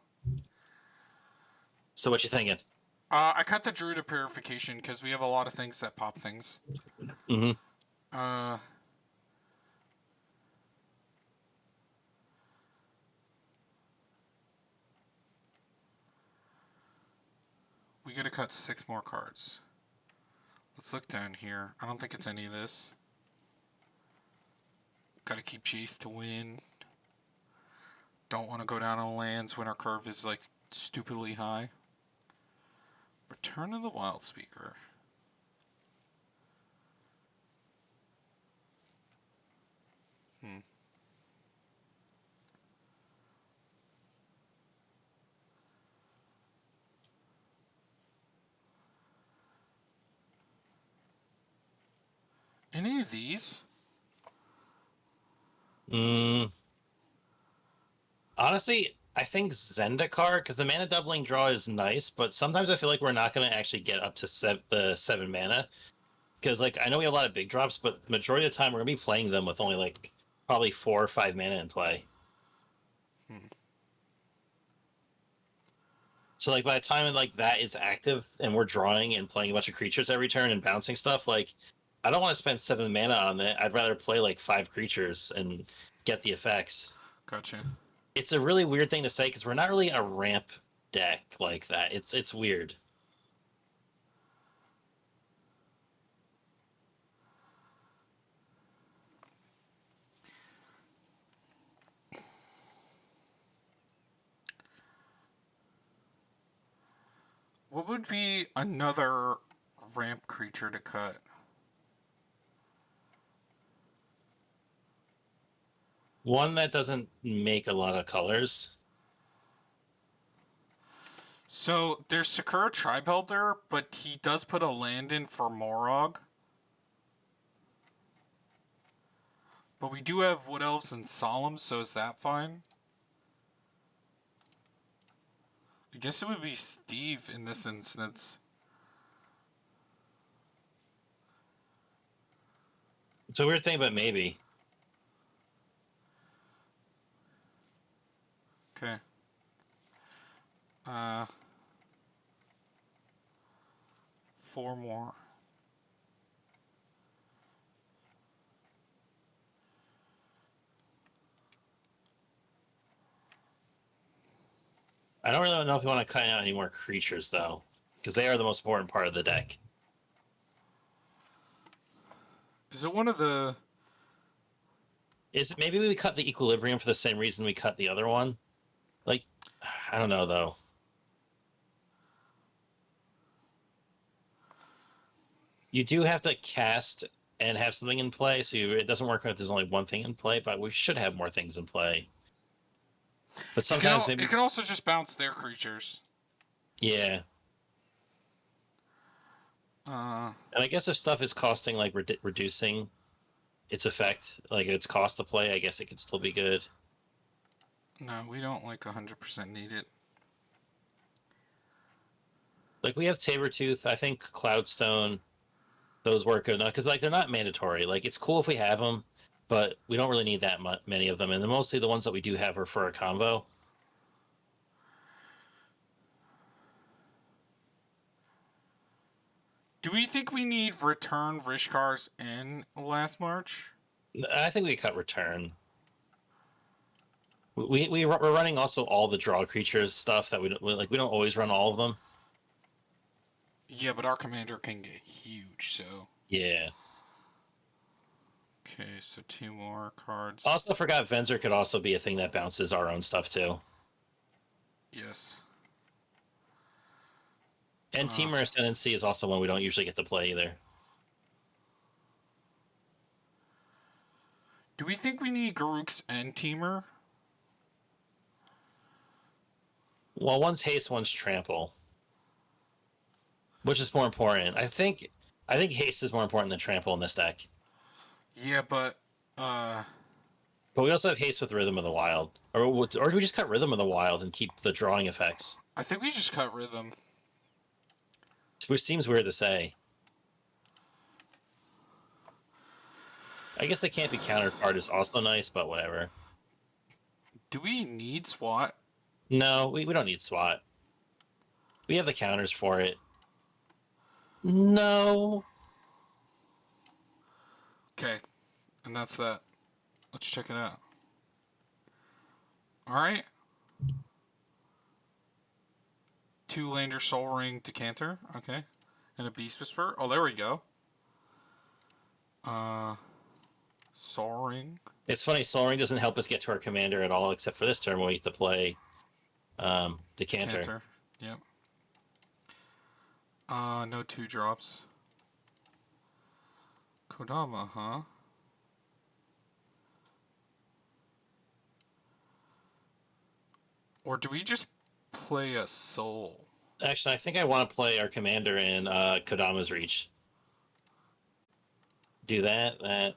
So what you thinking? I cut the Druid of Purification because we have a lot of things that pop things. Mm-hmm. Uh, we gotta cut 6 more cards. Let's look down here. I don't think it's any of this. Gotta keep Chase to win. Don't want to go down on lands when our curve is like stupidly high. Return of the Wild Speaker. Hmm. Any of these? Mm, honestly, I think Zendikar, because the mana doubling draw is nice, but sometimes I feel like we're not going to actually get up to the 7 mana. Because like I know we have a lot of big drops, but the majority of the time we're gonna be playing them with only like probably 4 or 5 mana in play. Hmm. So like by the time like that is active and we're drawing and playing a bunch of creatures every turn and bouncing stuff, like I don't want to spend 7 mana on it. I'd rather play like 5 creatures and get the effects. Gotcha. It's a really weird thing to say because we're not really a ramp deck like that. It's weird. What would be another ramp creature to cut? One that doesn't make a lot of colors. So there's Sakura Tribe Elder, but he does put a land in for Morog. But we do have Wood Elves and Solemn, so is that fine? I guess it would be Steve in this instance. It's a weird thing, but maybe. Okay. 4 more. I don't really know if you want to cut out any more creatures though, because they are the most important part of the deck. Is it one of the... Is it maybe we cut the Equilibrium for the same reason we cut the other one? Like, I don't know though. You do have to cast and have something in play, so it doesn't work if there's only one thing in play, but we should have more things in play. But sometimes maybe... It can also just bounce their creatures. Yeah. And I guess if stuff is costing, like, reducing its effect, like its cost to play, I guess it could still be good. No, we don't, like, 100% need it. Like, we have Sabertooth, I think Cloudstone, those work good enough, because, like, they're not mandatory. Like, it's cool if we have them, but we don't really need that many of them, and mostly the ones that we do have are for a combo. Do we think we need return Rishkars in last March? I think we cut return. We're running also all the draw creatures stuff that we don't always run all of them. Yeah, but our commander can get huge, so... Yeah. Okay, so 2 more cards. Also forgot Venser could also be a thing that bounces our own stuff too. Yes. And Teamer Ascendancy is also one we don't usually get to play either. Do we think we need Garruk's and Teamer? Well, one's haste, one's trample. Which is more important? I think haste is more important than trample in this deck. Yeah, but we also have haste with Rhythm of the Wild. Or do we just cut Rhythm of the Wild and keep the drawing effects? I think we just cut Rhythm. Which seems weird to say. I guess the can't be countered card is also nice, but whatever. Do we need SWAT? No, we don't need SWAT. We have the counters for it. No. Okay, and that's that. Let's check it out. Alright. 2-lander Soul Ring Decanter. Okay. And a Beast Whisper. Oh, there we go. Soul Ring. It's funny, Soul Ring doesn't help us get to our commander at all, except for this turn when we have to play Decanter. Yep. No 2-drops. Kodama, huh? Or do we just play a soul? Actually, I think I want to play our commander in Kodama's Reach. Do that.